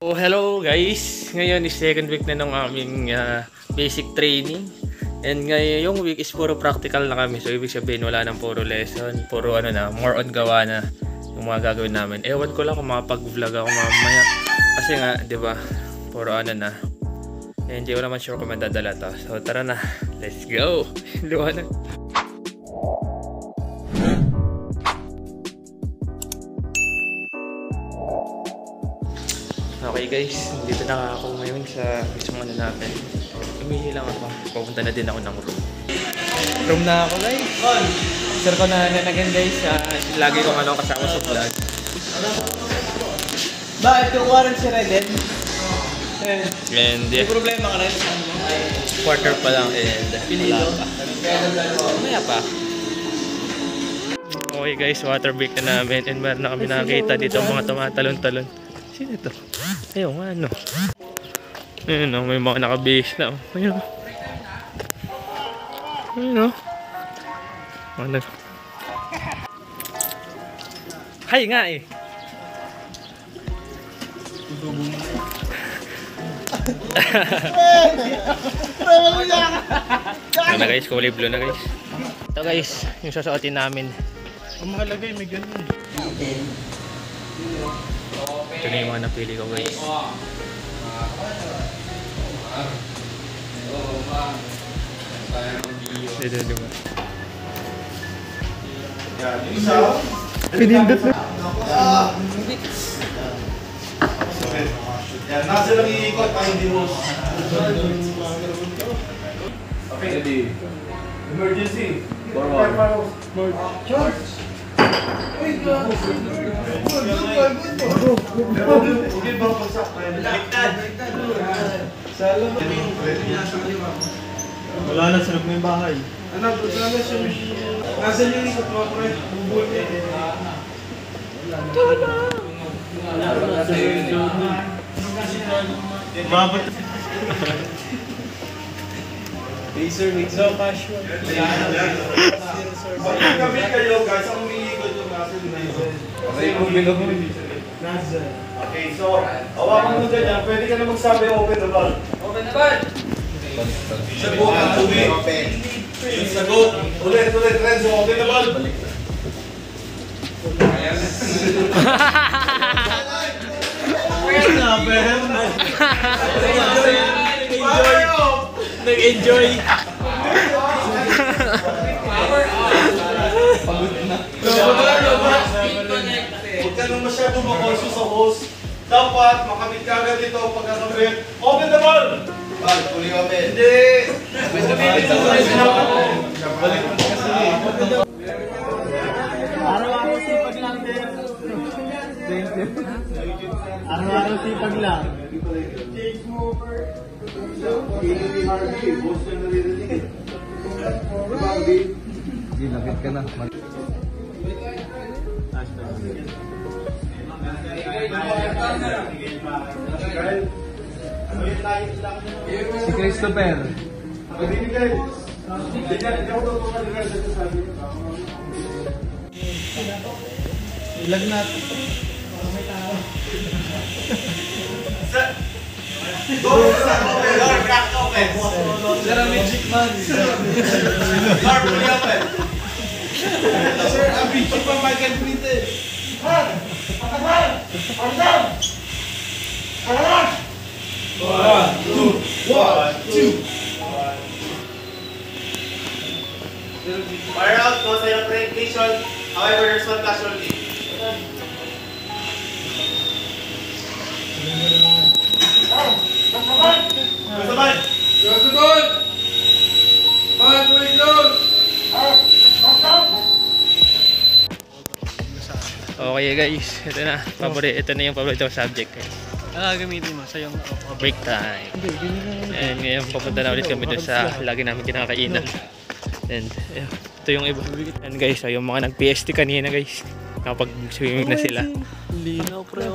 Oh, hello guys! Ngayon is second week na ng aming basic training. And ngayon yung week is puro practical na kami. So ibig sabihin wala nang puro lesson. Puro ano na, more on gawa na yung mga gagawin namin. Ewan ko lang kung makapag-vlog ako mamaya. Kasi nga, di ba, puro ano na. And hindi ko naman sure kung madadala to. So tara na, let's go! Luha na. Okay guys, dito na ako ngayon sa mismong ano natin. Umihi lang ako. Pupunta na din ako ng room. Room na ako guys. Sir ko na again guys. Lagi kong ano kasama sa vlog. Bakit yung warrant si Reden? And yeah. May problema ka rin? Quarter pa lang and wala pa. Mamaya pa. Okay guys, water break na namin. And meron na kami nakakita dito mga tumatalon-talon. Sino ito? Ayun nga ano. Ayun o, may mga nakabase na o. Ayun o. Ayun o. Ano? Hay nga eh. Ano na guys, kulay blue na guys. Ito guys, yung susuotin namin. Ang mahalaga yung may ganun. Ito na yung mga napili ko guys. Dito diba? Pinindot na. Nasa lang iikot pa hindi mo. Okay, ready. Emergency. Forward. George. Okay ba pagsak? Baliktad. Wala na, sarap mo yung bahay. Ano, sana siya nasa yung ikot mo, pre. Bubul niya. Babot. Laser, so casual. Pag gabi kayo guys, ang umiikot yung nasa yung nasa. Okay, so, hawakan mo ganyan. Pwede ka na magsabi open the ball. Open the ball! Sagot ang tubig. Sagot. Ulit, Renzo, open the ball. Nag-enjoy. Huwag ka nang masyadong makonso sa host. Dapat makamit ka agad dito pagkakabit. Open the ball! Ball, fully open. Hindi! Balik mo kasi. Araw-araw sipag lang. Araw-araw sipag lang. Change mo over. Kini Harvey, boss na naririnig. Harvey. Hindi, lapit ka na. Si Christopher. Ilag natin. Go! Door, crack open! Sir, ang magic man. Door, fully open! Sir, ang magic man, Michael Printer. One, two. Fire out, go sa yung presentation. However, there's one casualty. Kasaban! Okay guys, ito na. Ito na yung paborito subject guys. Gamitin mo sa yung Break time. And ngayon papunta na ulit kami doon sa lagi namin kinakainan. And ito yung iba. And guys, yung mga nag-PST kanina guys. Nakapag-swimming na sila. Linaw, pre.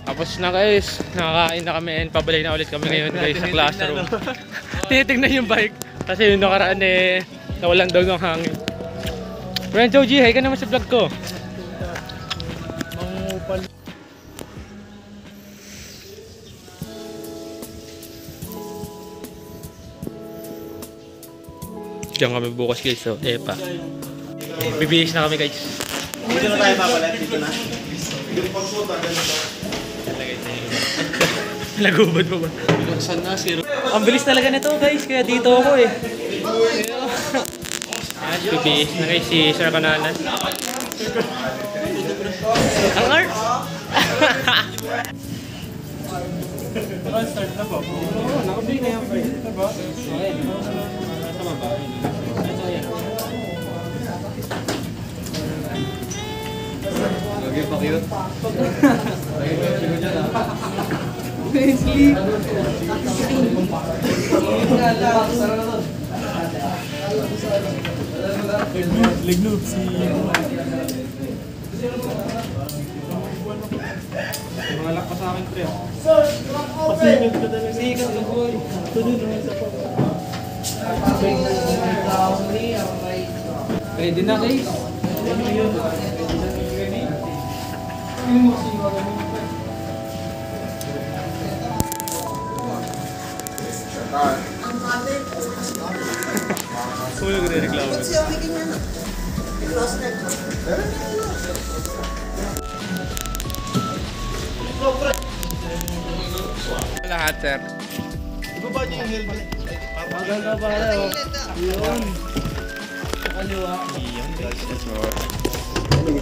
Tapos na guys, nakakain na kami and pabalik na ulit kami ngayon guys sa classroom. Tinitignan yung bike kasi yung nakaraan eh nawalan daw ng hangin. Renzo G, hi ka naman sa vlog ko. Mangupal. Diyan kami bukas guys, so epa. Bibihis na kami guys. Dito na tayo papalat, dito na. Lagubad mo ba? Ang bilis talaga nito guys, kaya dito ako eh. Bibihis na guys si Sir Kananan. Ang art! Start na po. Oo, nakabili na yan, pre. Diba? Lagi pa cute. Lignoob si... Mangalak pa sa akin, pre. Pasikat ka talaga. Sikat ka, boy. Tunod naman sa pa. Ready na, guys. Sulo ko na reklamo. Lahat, sir. Ibaba niyo yung helmet. Maganda pala, oh. Yun. Kaliwa.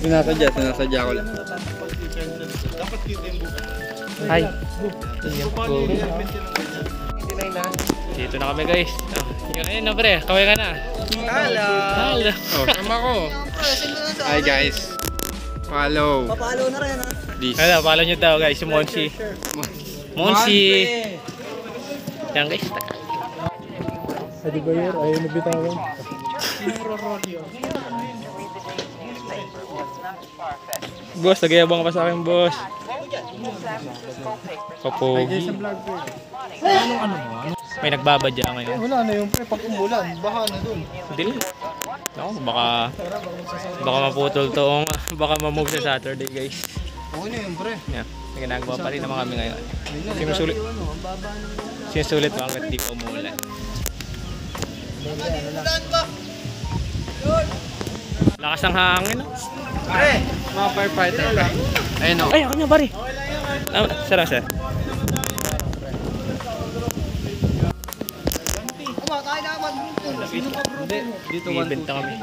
Sinasadya ko lang. Dapat cute yung buka. Hi. Ibaba niyo yung helmet yun ang ganyan. Dito na kami guys. Ayun na pre, kaway ka na. Hello. Hello. Oh, sama ko. Hi, guys. Follow. Papalo na rin ha. Please. Hello, follow nyo daw guys, si Monsi. Monsi. Yan guys. Pwede ba yun? Ayaw na bitawan. Boss, nagayabang ka pa sa akin, boss. Kapogi. May nagbabadya ngayon. Wala na yung pre, pag umulan, baha na dun. Dili. Ako, baka maputol to. Baka mamove sa Saturday, guys. Okay na yun pre. Yan. May ginagawa pa rin naman kami ngayon. Sinusulit pa hanggat di pa umulan. Lakas ng hangin. No? Pre, mga firefighter. Ayun o. Ay, ako nga pare. Sarang sir. Hindi, dito Ibenta kami.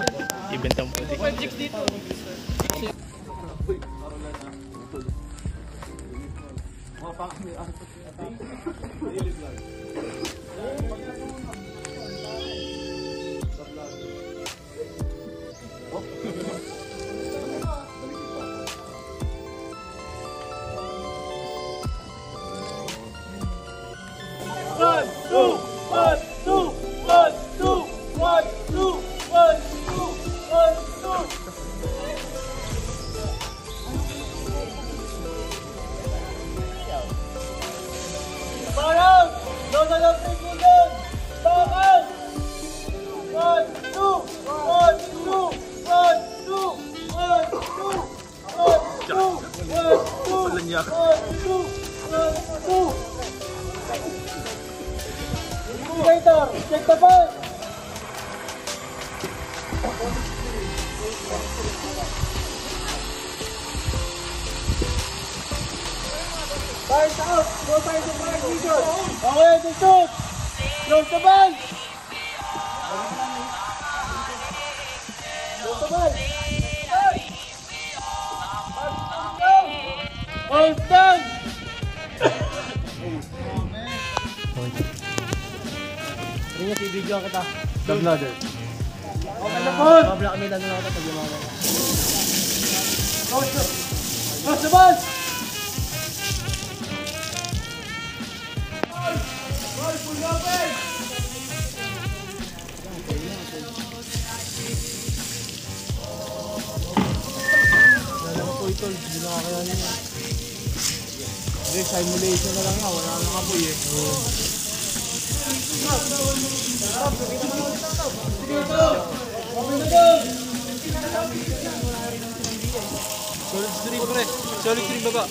Ibenta mo puti. Simulation na lang nga, wala nang apoy eh. Solid stream pre. Solid stream baba.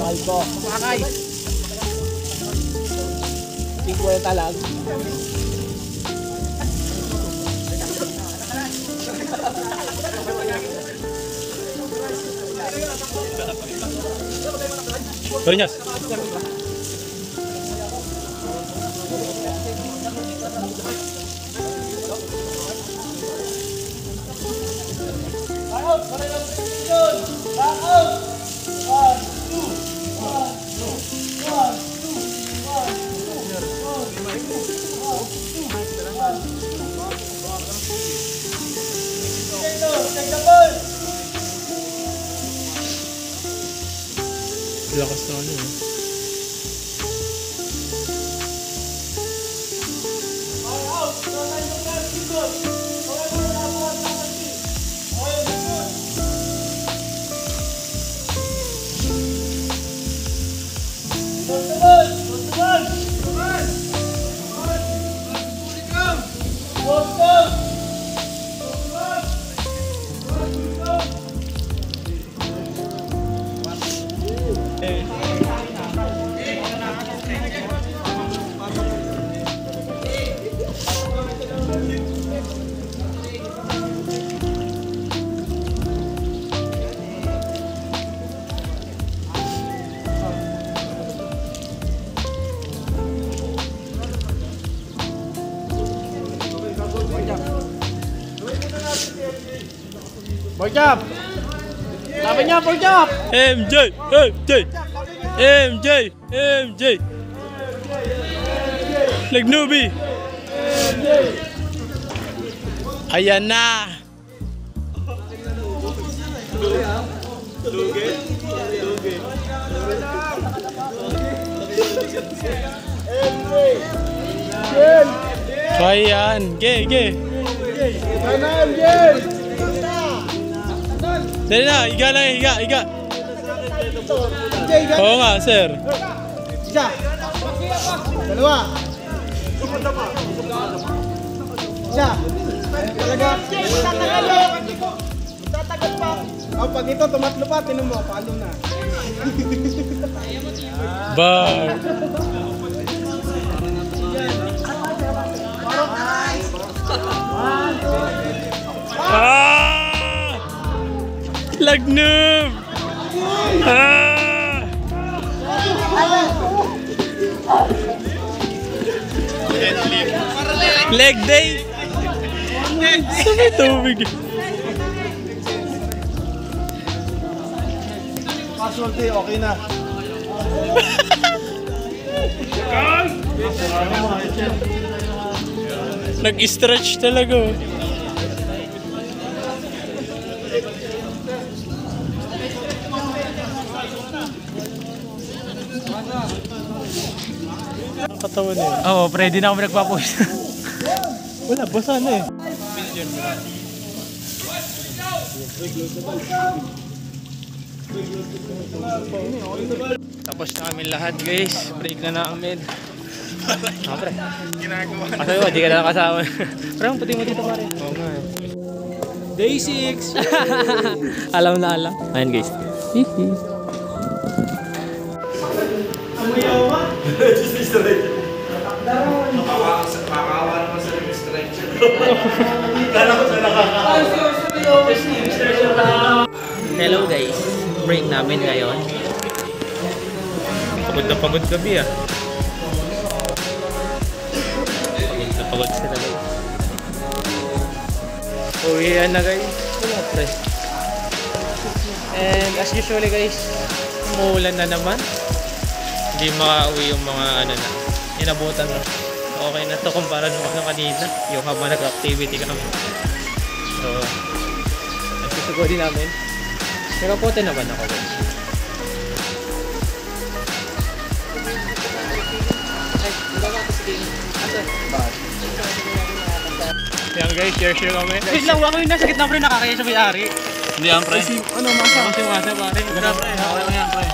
Malko. Makakay. 50 lang. Barinyas. Lakas na ano eh. Pork chop! Sabi niya, pork chop! MJ! MJ! MJ! MJ! Like newbie! Ayan na! Ayan! Ge! Dali na! Higa na! Higa! Oo nga, sir. Isa! Dalawa! Isa! Talaga! Tatagal pa! Oh, pag ito tumatlo pa, tinan mo, paano na? Bar! Ah! Lagnub! Ah! Leg day! Sa may tubig. Casualty, okay na. Nag-stretch talaga. Ang katawan eh. Oo, ready na kami nagpapush. Wala, basa na eh. Tapos na kami lahat guys. Break na namin. Pre. Ginagawa. Kasi ba, di ka na nakasama. Parang puti mo dito pare. Oo nga eh. Day 6! Alam na alam. Ayan guys. Hihi. Makawa naman sa yung stretcher. Kala ko sa Hello guys. Break namin ngayon. Pagod na pagod gabi ah. Pagod na pagod sila guys. Uwihan na guys. Wala pre. And as usually guys, umuulan na naman. Hindi makauwi yung mga ano na inabutan na. Okay na to kumpara nung kanina. Yung habang nag-activity kami. So, nagsusugo din namin. Pero pote naman ako guys. Yan guys, share kami. Wait lang, ako yung nasa gitna pre, nakakaya sa may-ari. Hindi yan pre. Ano, masa? Masa pare. Grabe, okay lang yan pre.